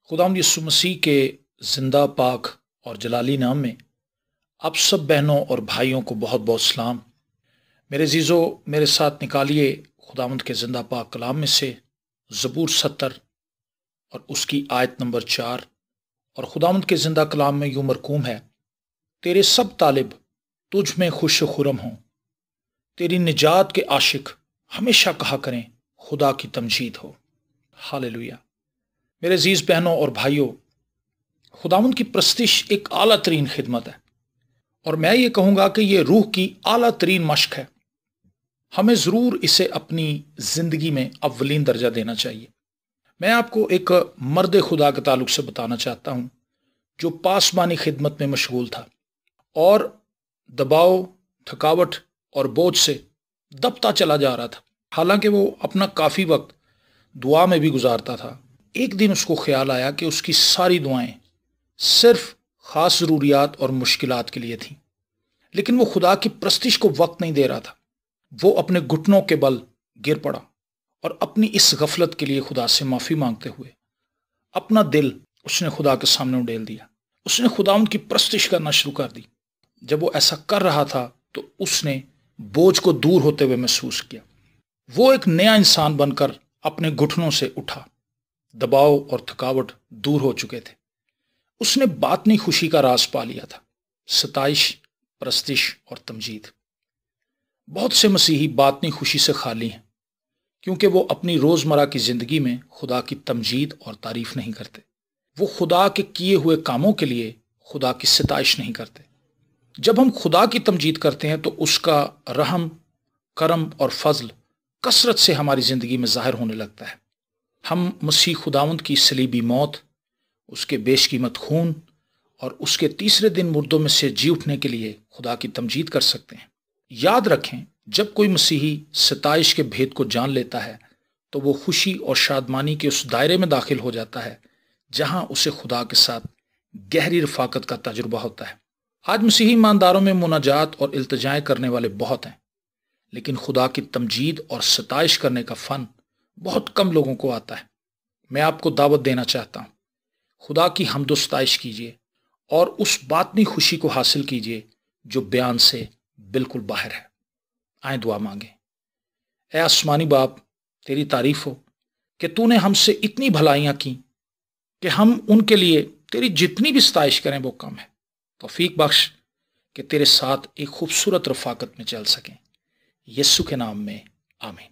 خداوند یسوع مسیح کے زندہ پاک اور جلالی نام میں آپ سب بہنوں اور بھائیوں کو بہت بہت سلام۔ میرے عزیزو، میرے ساتھ نکالیے خداوند کے زندہ پاک کلام میں سے زبور 70 اور اس کی آیت نمبر 4۔ اور خداوند کے زندہ کلام میں یوں مرقوم ہے: تیرے سب طالب تجھ میں خوش و خرم ہوں، تیری نجات کے عاشق ہمیشہ کہا کریں خدا کی تمجید ہو۔ ہاللیلویہ۔ میرے عزیز بہنوں اور بھائیوں، خداوند کی پرستش ایک اعلیٰ ترین خدمت ہے، اور میں یہ کہوں گا کہ یہ روح کی اعلیٰ ترین مشق ہے۔ ہمیں ضرور اسے اپنی زندگی میں اولین درجہ دینا چاہیے۔ میں آپ کو ایک مرد خدا کے تعلق سے بتانا چاہتا ہوں جو پاسبانی خدمت میں مشغول تھا اور دباؤ، تھکاوٹ اور بوجھ سے دبتا چلا جا رہا تھا، حالانکہ وہ اپنا کافی وقت دعا میں بھی گزارتا تھا۔ ایک دن اس کو خیال آیا کہ اس کی ساری دعائیں صرف خاص ضروریات اور مشکلات کے لیے تھیں، لیکن وہ خدا کی پرستش کو وقت نہیں دے رہا تھا۔ وہ اپنے گھٹنوں کے بل گر پڑا اور اپنی اس غفلت کے لیے خدا سے معافی مانگتے ہوئے اپنا دل اس نے خدا کے سامنے اڈیل دیا۔ اس نے خداوند کی پرستش کرنا شروع کر دی۔ جب وہ ایسا کر رہا تھا تو اس نے بوجھ کو دور ہوتے ہوئے محسوس کیا۔ وہ ایک نیا انسان بن کر اپنے گھٹنوں سے اٹھا۔ دباؤ اور تھکاوٹ دور ہو چکے تھے۔ اس نے باطنی خوشی کا راز پا لیا تھا: ستائش، پرستش اور تمجید۔ بہت سے مسیحی باطنی خوشی سے خالی ہیں کیونکہ وہ اپنی روزمرہ کی زندگی میں خدا کی تمجید اور تعریف نہیں کرتے۔ وہ خدا کے کیے ہوئے کاموں کے لیے خدا کی ستائش نہیں کرتے۔ جب ہم خدا کی تمجید کرتے ہیں تو اس کا رحم، کرم اور فضل کثرت سے ہماری زندگی میں ظاہر ہونے لگتا ہے۔ ہم مسیح خداوند کی صلیبی موت، اس کے بیش قیمت خون اور اس کے تیسرے دن مردوں میں سے جی اٹھنے کے لیے خدا کی تمجید کر سکتے ہیں۔ یاد رکھیں، جب کوئی مسیحی ستائش کے بھید کو جان لیتا ہے تو وہ خوشی اور شادمانی کے اس دائرے میں داخل ہو جاتا ہے جہاں اسے خدا کے ساتھ گہری رفاقت کا تجربہ ہوتا ہے۔ آج مسیحی ایمانداروں میں مناجات اور التجائیں کرنے والے بہت ہیں، لیکن خدا کی تمجید اور ستائش کرنے کا فن بہت کم لوگوں کو آتا ہے۔ میں آپ کو دعوت دینا چاہتا ہوں، خدا کی حمد و ستائش کیجیے اور اس باطنی خوشی کو حاصل کیجیے جو بیان سے بالکل باہر ہے۔ آئیں دعا مانگیں۔ اے آسمانی باپ، تیری تعریف ہو کہ تو نے ہم سے اتنی بھلائیاں کی کہ ہم ان کے لیے تیری جتنی بھی ستائش کریں وہ کم ہے۔ توفیق بخش کہ تیرے ساتھ ایک خوبصورت رفاقت میں چل سکیں۔ یسوع کے نام میں آمین۔